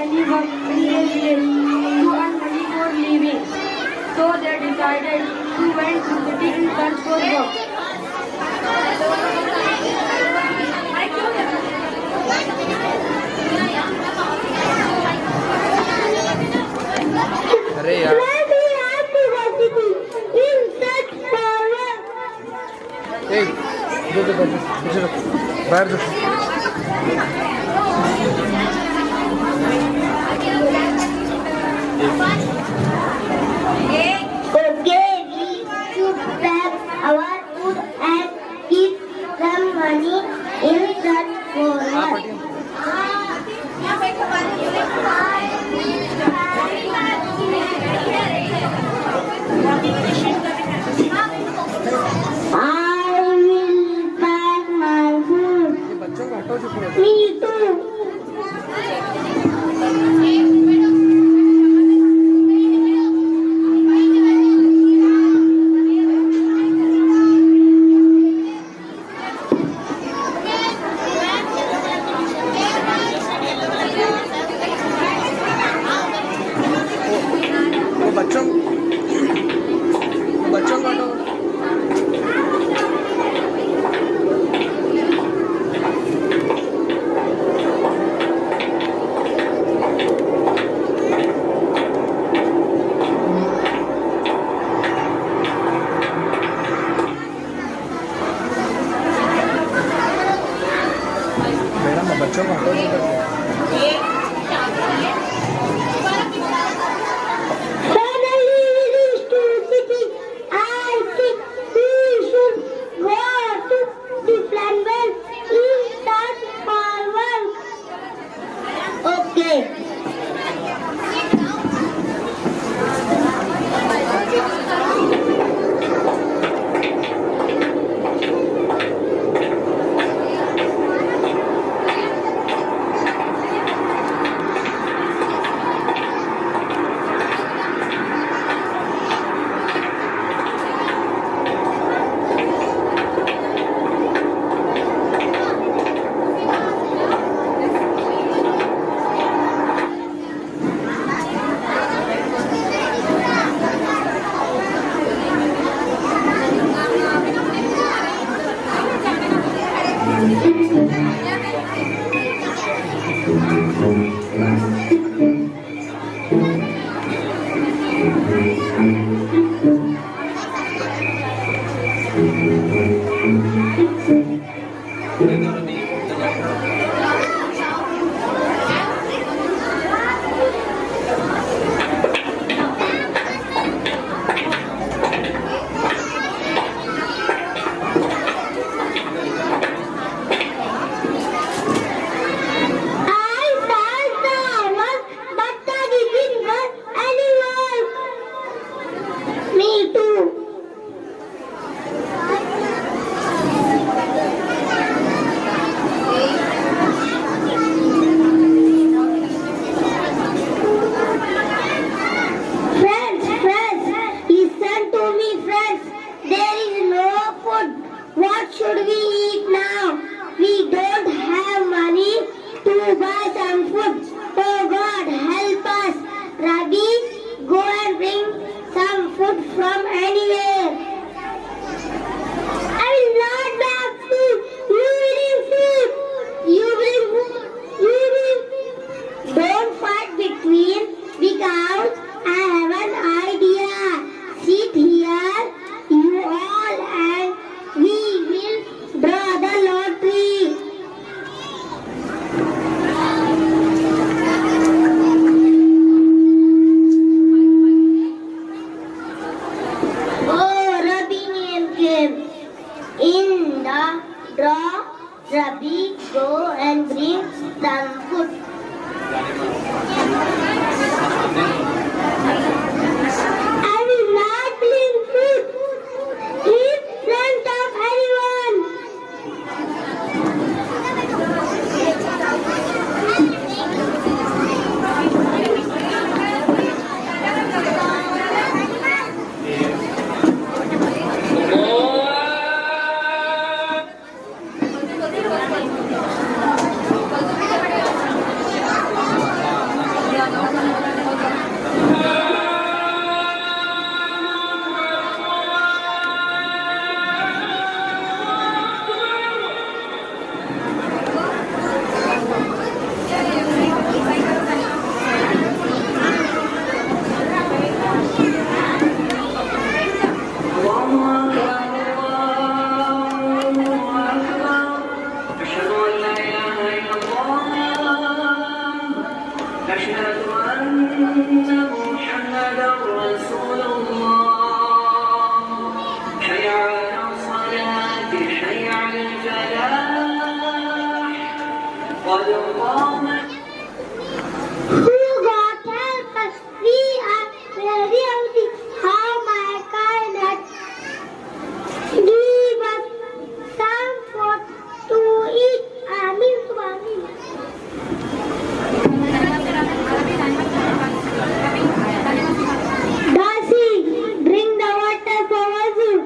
any work in their village to earn money for living. So they decided to went to city in search for work. अरे यार बाहर जो Okay, we should pack our food and keep some money in search for work. I will pack my food. Me too. बच्चों का तो madam बच्चों को हटो What should we eat now? We don't have money to buy some food. Oh God, help us. Rabbi, go and bring some food from anywhere. I will not beg food. You bring food. You bring food. You bring. Don't fight between because I have an idea. Sit here, you all, and we will draw the lottery. Oh, Rabbi came. In the draw, Rabbi, go and bring some food. I will not bring food in front of anyone. أشهد أن محمدا رسول الله حي على الصلاة حي على الفلاح قد قامت Who got help us? We are very healthy. How my kindness give us some food to eat. Amin. Subhanallah. Darcy, bring the water for Wazoo.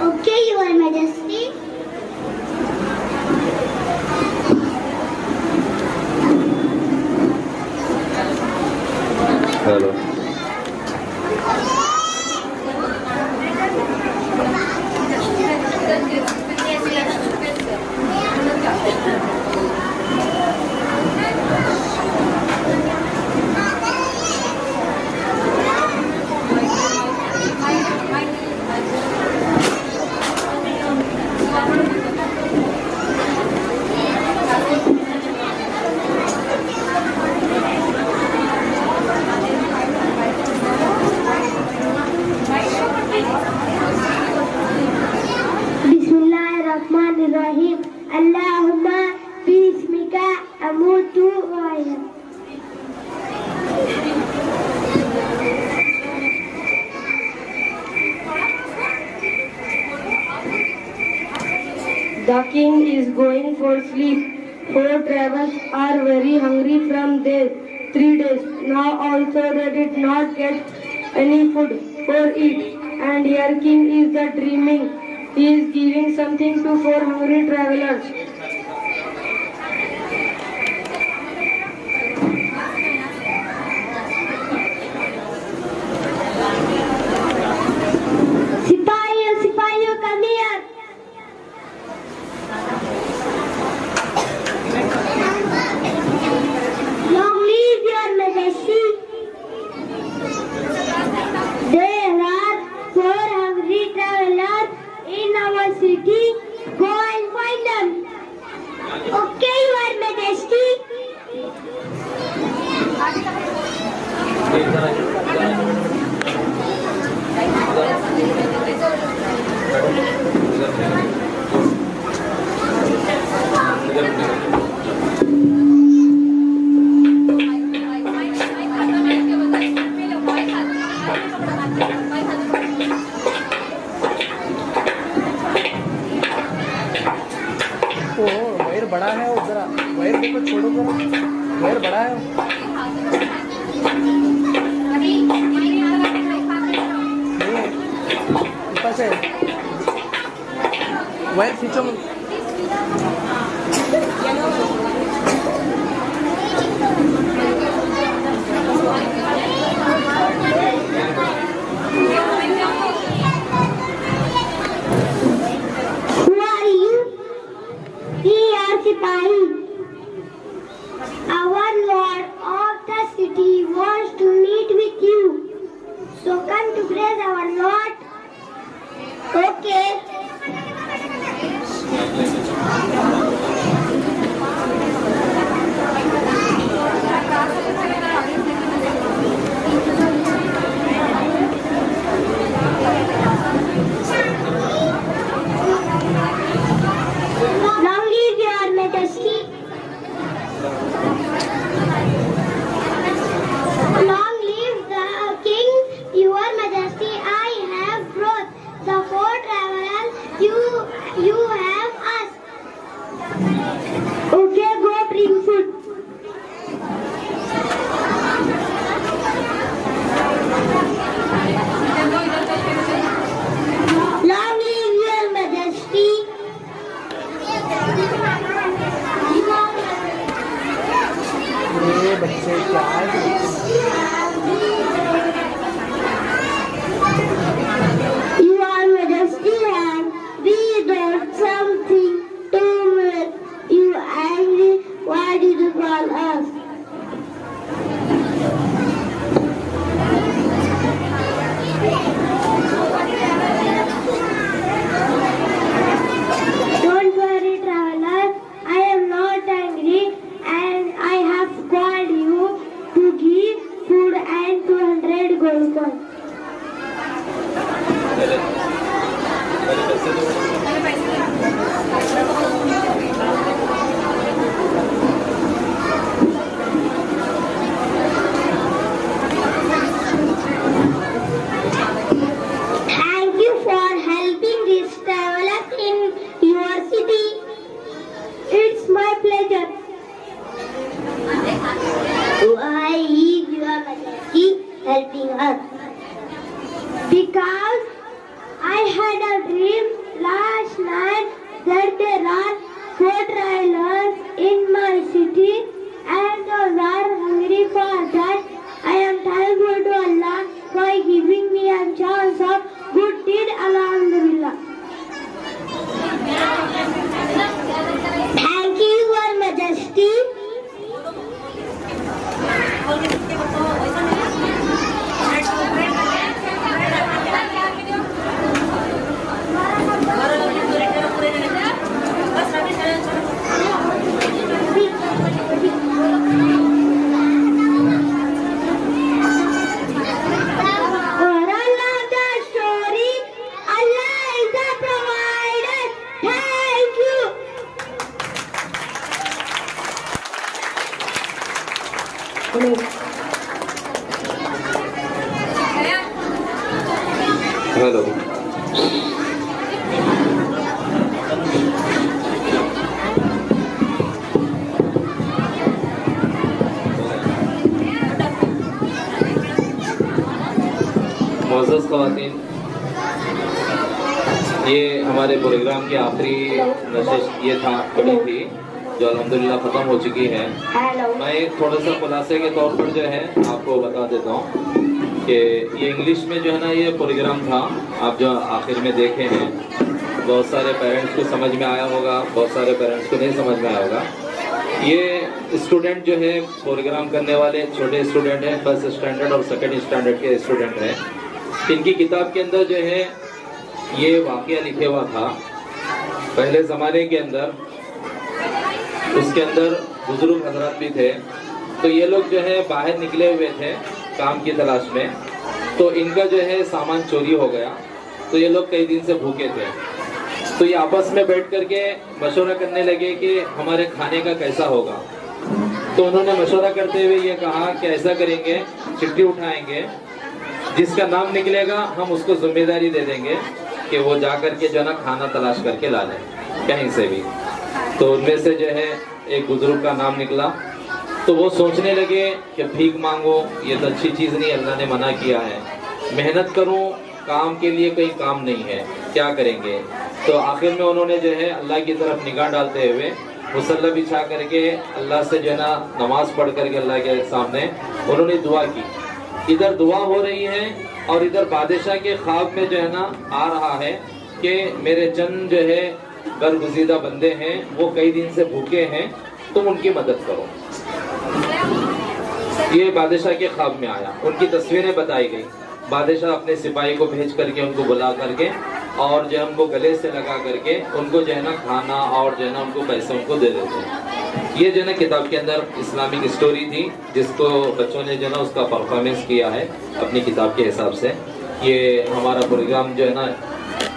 Okay, Your Majesty. Hello. Bismillahirrahmanirrahim. Allahumma bismika amutu wa ahya. The king is going for sleep. Four travelers are very hungry from their 3 days. Now also they did not get any food for eat. And your king is the dreaming. He is giving something to four hungry travelers. Sipahiyo, come here. Long live your majesty. There are four hungry travelers in our city. Go and find them. Okay, your majesty. Wire बड़ा है उधर wire देखो छोड़ो जरा wire बड़ा है नहीं ऊपर से वायर खींचो Who are you? We are Sipahi. Our lord of the city wants to meet with you. So come to praise our lord. Okay. Long live your majesty. Long live the king, your majesty. I have brought the four travelers you have asked. Okay, go bring food. Long live your majesty. ये बच्चे क्या है Your majesty, and we did something to make you angry. Why did you call us? Don't worry, traveler. I am not angry and I have gone hello. मोअज़्ज़ज़ ख़वातीन, ये हमारे programme की आखिरी नशिस्त ये कड़ी थी जो अल्हम्दुलिल्लाह ख़त्म हो चुकी है। मैं थोड़ा सा खुलासे के तौर पर जो है आपको बता देता हूँ कि ये इंग्लिश में जो है ना ये प्रोग्राम था, आप जो आखिर में देखे हैं। बहुत सारे पेरेंट्स को समझ में आया होगा, बहुत सारे पेरेंट्स को नहीं समझ में आया होगा। ये स्टूडेंट जो है प्रोग्राम करने वाले छोटे स्टूडेंट हैं, फर्स्ट स्टैंडर्ड और सेकंड स्टैंडर्ड के स्टूडेंट हैं। इनकी किताब के अंदर जो है ये वाक़या लिखे हुआ था पहले ज़माने के अंदर। उसके अंदर बुजुर्ग हजरात भी थे, तो ये लोग जो है बाहर निकले हुए थे काम की तलाश में, तो इनका जो है सामान चोरी हो गया। तो ये लोग कई दिन से भूखे थे, तो ये आपस में बैठ करके मशवरा करने लगे कि हमारे खाने का कैसा होगा। तो उन्होंने मशवरा करते हुए ये कहा कि ऐसा करेंगे, चिट्ठी उठाएंगे, जिसका नाम निकलेगा हम उसको जिम्मेदारी दे देंगे कि वो जा करके जो है ना खाना तलाश करके ला लें कहीं से भी। तो उनमें से जो है एक बुजुर्ग का नाम निकला। तो वो सोचने लगे कि भीख मांगो ये तो अच्छी चीज़ नहीं, अल्लाह ने मना किया है। मेहनत करूं काम के लिए कोई काम नहीं है, क्या करेंगे। तो आखिर में उन्होंने जो है अल्लाह की तरफ निगाह डालते हुए मुसल्ला बिछा करके अल्लाह से जो है ना नमाज पढ़ करके अल्लाह के सामने उन्होंने दुआ की। इधर दुआ हो रही है और इधर बादशाह के ख्वाब में जो है ना आ रहा है कि मेरे चंद जो है बरगुज़ीदा बंदे हैं, वो कई दिन से भूखे हैं, तुम उनकी मदद करो। ये बादशाह के ख्वाब में आया, उनकी तस्वीरें बताई गई। बादशाह अपने सिपाही को भेज करके उनको बुला करके और जो है उनको गले से लगा करके उनको जो है ना खाना और जो है ना उनको पैसे उनको दे देते हैं। ये जो है ना किताब के अंदर इस्लामिक स्टोरी थी, जिसको बच्चों ने जो है ना उसका परफॉर्मेंस किया है अपनी किताब के हिसाब से। ये हमारा प्रोग्राम जो है ना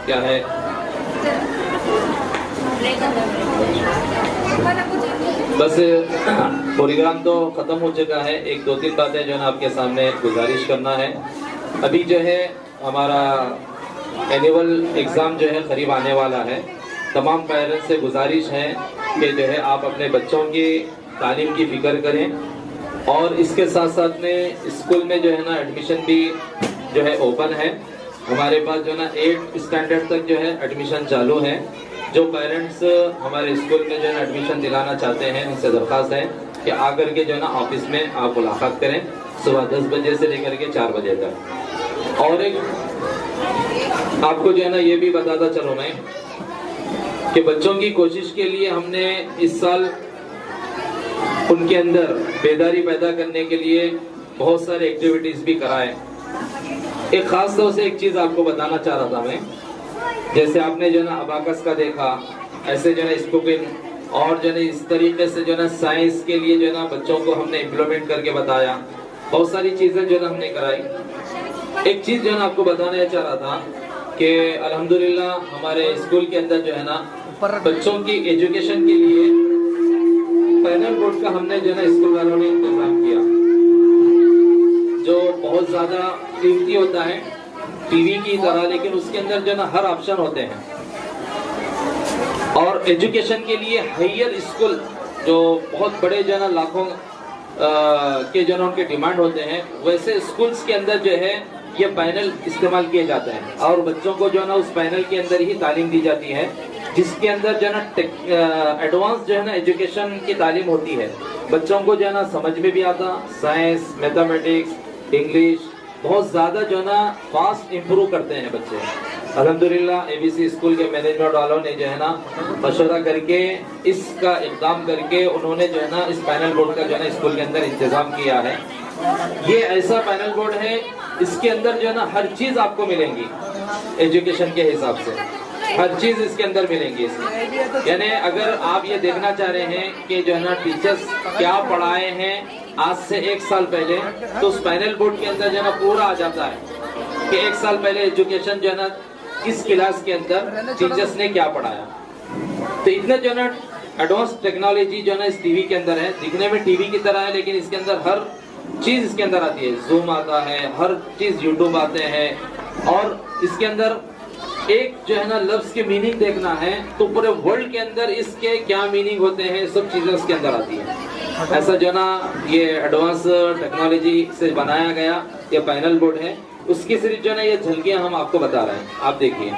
क्या है, बस प्रोग्राम तो ख़त्म हो चुका है। एक दो तीन बातें जो है ना आपके सामने गुजारिश करना है। अभी जो है हमारा एनुअल एग्ज़ाम जो है करीब आने वाला है। तमाम पेरेंट्स से गुजारिश है कि जो है आप अपने बच्चों की तालीम की फ़िक्र करें और इसके साथ साथ में स्कूल में जो है ना एडमिशन भी जो है ओपन है। हमारे पास जो है ना 8 स्टैंडर्ड तक जो है एडमिशन चालू है। जो पेरेंट्स हमारे स्कूल में जो है एडमिशन दिलाना चाहते हैं उनसे दरख्वास्त है कि आकर के जो है ना ऑफिस में आप मुलाकात करें सुबह 10 बजे से लेकर के 4 बजे तक। और एक आपको जो है ना ये भी बताता चलो मैं कि बच्चों की कोशिश के लिए हमने इस साल उनके अंदर बेदारी पैदा करने के लिए बहुत सारे एक्टिविटीज भी कराए। एक खास तौर से एक चीज आपको बताना चाह रहा था मैं, जैसे आपने जो ना अबाकस का देखा, ऐसे जो है स्पोकन और जो है इस तरीके से जो है साइंस के लिए जो है ना बच्चों को हमने इम्प्लीमेंट करके बताया। बहुत सारी चीजें जो है हमने कराई। एक चीज जो है आपको बताना चाह रहा था कि अल्हम्दुलिल्लाह हमारे स्कूल के अंदर जो है ना बच्चों की एजुकेशन के लिए पैनल बोर्ड का हमने जो है ना स्कूल वालों ने इंतजाम किया, जो बहुत ज्यादा कीमती होता है टीवी की तरह, लेकिन उसके अंदर जो है ना हर ऑप्शन होते हैं। और एजुकेशन के लिए हायर स्कूल जो बहुत बड़े जो है ना लाखों के जो है उनके डिमांड होते हैं, वैसे स्कूल्स के अंदर जो है ये पैनल इस्तेमाल किए जाते हैं और बच्चों को जो है ना उस पैनल के अंदर ही तालीम दी जाती है, जिसके अंदर जो है ना एडवांस जो है ना एजुकेशन की तालीम होती है। बच्चों को जो है ना समझ में भी आता, साइंस, मैथमेटिक्स, इंग्लिश बहुत ज़्यादा जो है ना फास्ट इम्प्रूव करते हैं बच्चे। अल्हम्दुलिल्लाह एबीसी स्कूल के मैनेजमेंट वालों ने जो है ना मशवरा करके इसका इक़दाम करके उन्होंने जो है ना इस पैनल बोर्ड का जो है ना स्कूल के अंदर इंतज़ाम किया है। ये ऐसा पैनल बोर्ड है, इसके अंदर जो है ना हर चीज़ आपको मिलेंगी एजुकेशन के हिसाब से, हर चीज़ इसके अंदर मिलेंगी। यानी अगर आप ये देखना चाह रहे हैं कि जो है ना टीचर्स क्या पढ़ाए हैं आज से 1 साल पहले, तो उस पैनल बोर्ड के अंदर जो है ना पूरा आ जाता है कि 1 साल पहले एजुकेशन जो है ना इस क्लास के अंदर टीचर्स ने क्या पढ़ाया। तो इतने जो है ना एडवांस टेक्नोलॉजी जो है ना इस टीवी के अंदर है। दिखने में टीवी की तरह है, लेकिन इसके अंदर हर चीज इसके अंदर आती है। जूम आता है, हर चीज यूट्यूब आते हैं, और इसके अंदर एक जो है ना लफ्ज के मीनिंग देखना है तो पूरे वर्ल्ड के अंदर इसके क्या मीनिंग होते हैं, सब चीजें उसके अंदर आती है। ऐसा जो ना ये एडवांस टेक्नोलॉजी से बनाया गया ये पैनल बोर्ड है, उसकी सिर्फ जो ना ये झलकियां हम आपको बता रहे हैं। आप देखिए,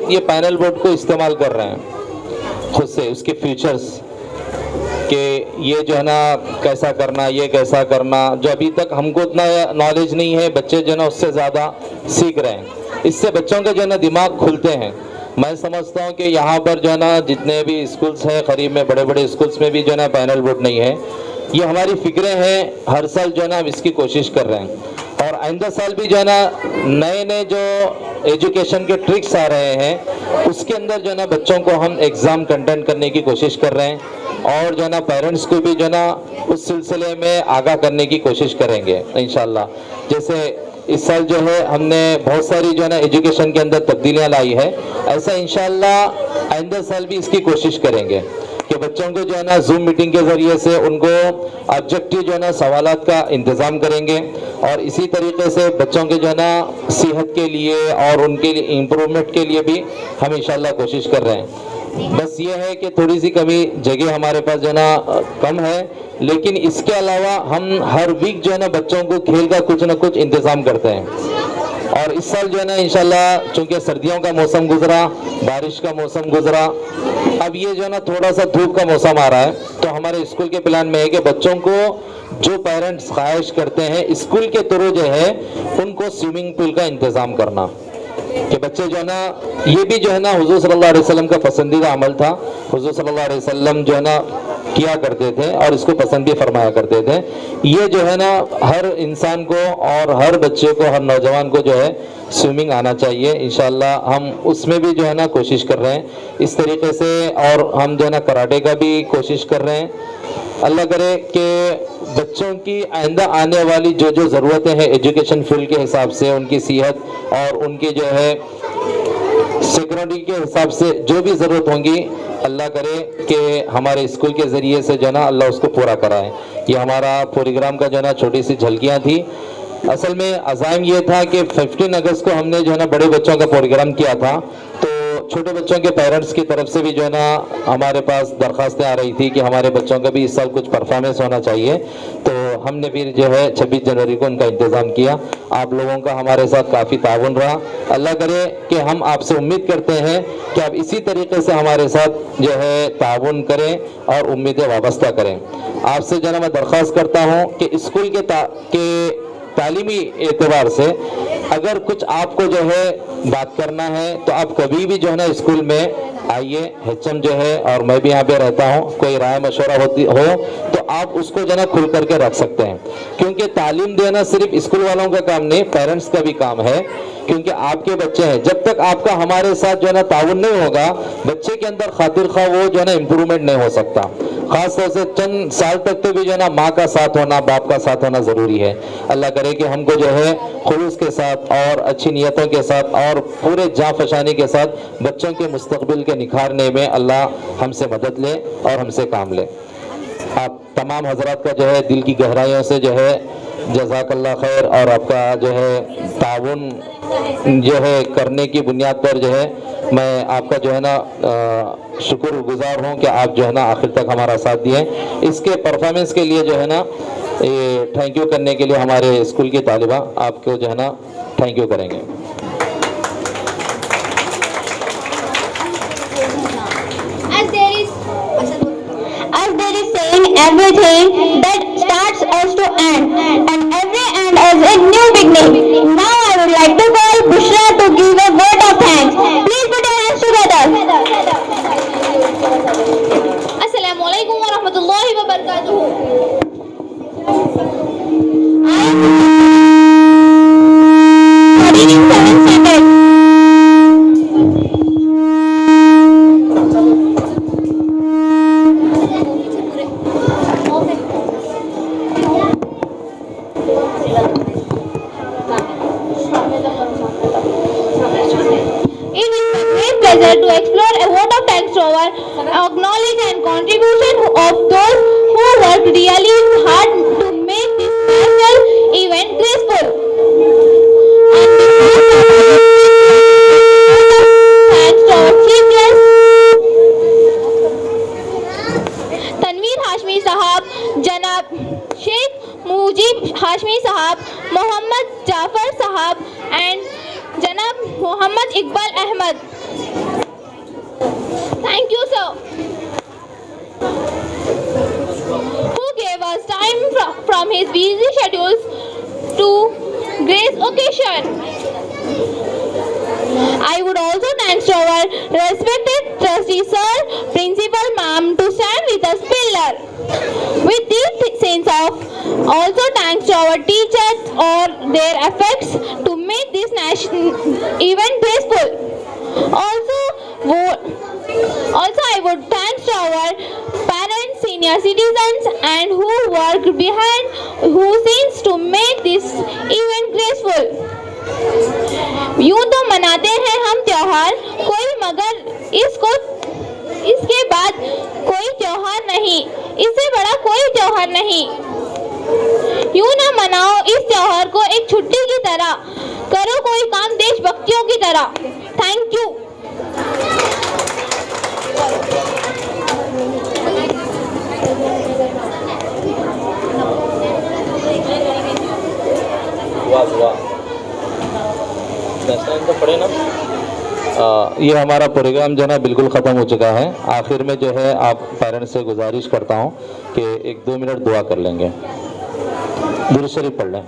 ये पैनल बोर्ड को इस्तेमाल कर रहे हैं खुद से, उसके फीचर्स कि ये जो है ना कैसा करना, ये कैसा करना, जो अभी तक हमको उतना नॉलेज नहीं है, बच्चे जो है ना उससे ज़्यादा सीख रहे हैं। इससे बच्चों के जो है ना दिमाग खुलते हैं। मैं समझता हूँ कि यहाँ पर जो है ना जितने भी स्कूल्स हैं, करीब में बड़े बड़े स्कूल्स में भी जो है ना पैनल बोर्ड नहीं है। ये हमारी फिक्रें हैं, हर साल जो है ना हम इसकी कोशिश कर रहे हैं। और आइंदा साल भी जो है ना नए नए जो एजुकेशन के ट्रिक्स आ रहे हैं उसके अंदर जो है ना बच्चों को हम एग्ज़ाम कंटेंट करने की कोशिश कर रहे हैं और जो है ना पेरेंट्स को भी जो है ना उस सिलसिले में आगाह करने की कोशिश करेंगे इंशाल्लाह। जैसे इस साल जो है हमने बहुत सारी जो है ना एजुकेशन के अंदर तब्दीलियां लाई है, ऐसा इंशाल्लाह आइंदा साल भी इसकी कोशिश करेंगे कि बच्चों को जो है ना जूम मीटिंग के ज़रिए से उनको ऑब्जेक्टिव जो है ना सवालात का इंतज़ाम करेंगे और इसी तरीके से बच्चों के जो है ना सेहत के लिए और उनके लिए इम्प्रूवमेंट के लिए भी हम इंशाल्लाह कोशिश कर रहे हैं। बस ये है कि थोड़ी सी कमी जगह हमारे पास जो है ना कम है, लेकिन इसके अलावा हम हर वीक जो है ना बच्चों को खेल का कुछ ना कुछ इंतज़ाम करते हैं। और इस साल जो है ना इंशाल्लाह चूंकि सर्दियों का मौसम गुजरा, बारिश का मौसम गुजरा, अब ये जो है ना थोड़ा सा धूप का मौसम आ रहा है, तो हमारे स्कूल के प्लान में है कि बच्चों को जो पेरेंट्स ख्वाहिश करते हैं स्कूल के थ्रू जो है उनको स्विमिंग पूल का इंतज़ाम करना, कि बच्चे जो है ना ये भी जो है ना हुजूर सल्लल्लाहु अलैहि वसल्लम का पसंदीदा अमल था। हुजूर सल्लल्लाहु अलैहि वसल्लम जो है ना किया करते थे और इसको पसंद भी फरमाया करते थे। ये जो है ना हर इंसान को और हर बच्चे को, हर नौजवान को जो है स्विमिंग आना चाहिए। इंशाल्लाह हम उसमें भी जो है ना कोशिश कर रहे हैं इस तरीके से, और हम जो है ना कराटे का भी कोशिश कर रहे हैं। अल्लाह करे कि बच्चों की आइंदा आने वाली जो जो ज़रूरतें हैं एजुकेशन फील्ड के हिसाब से, उनकी सेहत और उनकी जो है सिक्योरिटी के हिसाब से जो भी ज़रूरत होंगी, अल्लाह करे कि हमारे स्कूल के ज़रिए से जो है ना अल्लाह उसको पूरा कराए। ये हमारा प्रोग्राम का जो है ना छोटी सी झलकियाँ थी। असल में अज़ाइम ये था कि 15 अगस्त को हमने जो है ना बड़े बच्चों का प्रोग्राम किया था, तो छोटे बच्चों के पेरेंट्स की तरफ से भी जो है ना हमारे पास दरख्वास्तें आ रही थी कि हमारे बच्चों का भी इस साल कुछ परफॉर्मेंस होना चाहिए। तो हमने फिर जो है 26 जनवरी को उनका इंतज़ाम किया। आप लोगों का हमारे साथ काफ़ी ताउन रहा। अल्लाह करे कि हम आपसे उम्मीद करते हैं कि आप इसी तरीके से हमारे साथ जो है ताउन करें और उम्मीदें वाबस्ता करें। आपसे जो है मैं दरख्वास्त करता हूँ कि स्कूल के तालीमी एतबार से अगर कुछ आपको जो है बात करना है तो आप कभी भी जो है ना स्कूल में आइए। HM जो है और मैं भी यहाँ पे रहता हूँ, कोई राय मशवरा होती हो तो आप उसको जो है ना खुल करके रख सकते हैं, क्योंकि तालीम देना सिर्फ स्कूल वालों का काम नहीं, पेरेंट्स का भी काम है, क्योंकि आपके बच्चे हैं। जब तक आपका हमारे साथ जो है ना ताउन नहीं होगा, बच्चे के अंदर खातिर खा वो जो है ना इम्प्रूवमेंट नहीं हो सकता। खास तौर से चंद साल तक तो भी जो है ना माँ का साथ होना, बाप का साथ होना ज़रूरी है। अल्लाह करे कि हमको जो है खुलूस के साथ और अच्छी नीयतों के साथ और पूरे जाँ फशानी के साथ बच्चों के मुस्तकबिल के निखारने में अल्लाह हमसे मदद ले और हमसे काम ले। आप तमाम हजरात का जो है दिल की गहराइयों से जो है जज़ाकल्लाह खैर, और आपका जो है ताउन जो है करने की बुनियाद पर जो है मैं आपका जो है ना शुक्रगुजार हूँ कि आप जो है ना आखिर तक हमारा साथ दिए। इसके परफॉर्मेंस के लिए जो है ना ये थैंक यू करने के लिए हमारे स्कूल की तालिबा आपको जो है ना थैंक यू करेंगे। As there is saying, everything that starts has to end, and every end has a new beginning. Now I would like to call Bushra to give a word of thanks. Please put your hands together. Assalamualaikum warahmatullahi wabarakatuh. I am studying in 7th standard. To explore a vote of thanks to our acknowledge and contribution of those who worked really hard to make this special event graceful. Thanks to our chief guest Tanveer Hashmi Sahab, Janab Sheikh Mujib Hashmi Sahab, Mohammad Jafar Sahab and Janab Mohammad Iqbal Ahmad. Thank you, sir, who gave us time from his busy schedules to grace occasion. I would also thank our respected trustee sir, principal ma'am to stand with us pillar. With these sense of also thanks to our teachers or their event graceful. Also, I would thank to our parents, senior citizens, and who worked behind who scenes to make this event graceful. यूं तो मनाते हैं हम त्योहार कोई, मगर इसके बाद कोई त्योहार नहीं, इससे बड़ा कोई त्योहार नहीं। यूं ना मनाओ इस त्योहार को एक छुट्टी की तरह, करो कोई काम देशभक्तियों की तरह। Thank you. तो पढ़े ना। ये हमारा प्रोग्राम जो है ना बिल्कुल ख़त्म हो चुका है। आखिर में जो है आप पेरेंट्स से गुजारिश करता हूँ कि 1-2 मिनट दुआ कर लेंगे, दुरूद शरीफ पढ़ लें।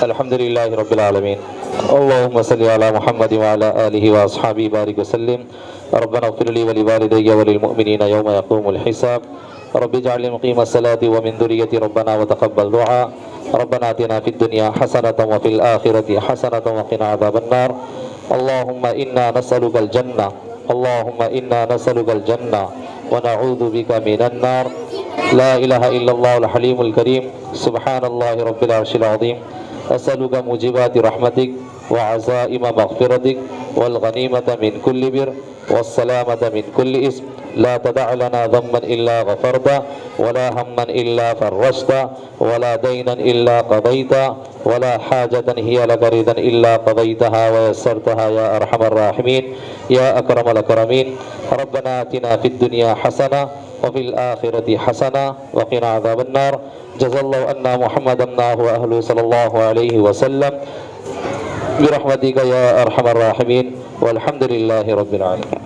अल्हम्दुलिल्लाहि रब्बिल आलमीन, अल्लाहुम्मा सल्लि अला मुहम्मद व अला आलिहि व अस्हाबिहि बारिक वसल्लिम। रब्बना इग़फिर ली व लिवालिदैया व लिलमुमिनीना यौमा यक़ूमुल हिसाब। रब्बि इजअलनी मुक़ीमस्सलाति व मिन ज़ुर्रिय्यति रब्बना व तक़ब्बल दुआ। रब्बना आतिना फ़िद दुनिया हसनतन व फ़िल आखिरति हसनतन व क़िना अज़ाबन नार। अल्लाहुम्मा इन्ना नसअलुकल जन्नह, अल्लाहुम्मा इन्ना नसअलुकल जन्नह व नऊज़ु बिका मिनन नार। ला इलाहा इल्लल्लाहुल हलीमुल करीम, सुब्हानल्लाहि रब्बिल अर्शिल अज़ीम। असअलुका मुजिबाति रहमतिक व अज़ाइम मग़फ़िरतिक वल गनीमत मिन कुल्लि बिर वस्सलामत मिन कुल्लि इस्म। ला तदअ लना ज़म्मन इल्ला गफ़रता वला हम्मन इल्ला फ़र्रजता वला दैनन इल्ला क़ज़ैता वला हाजतन हिय लक रिदन इल्ला क़ज़ैतहा व यस्सरतहा या अरहमर राहिमीन या अकरमल अकरमीन। रब्बना आतिना फ़िद दुनिया हसना व फ़िल आखिरति हसना व क़िना अज़ाबन नार। जज़ल्लाहु अन्ना मुहम्मदन व अहलुहु सल्लल्लाहु अलैहि वसल्लम बिरहमतिका या अरहमर राहिमीन वल्हम्दुलिल्लाहि रब्बिल आलमीन।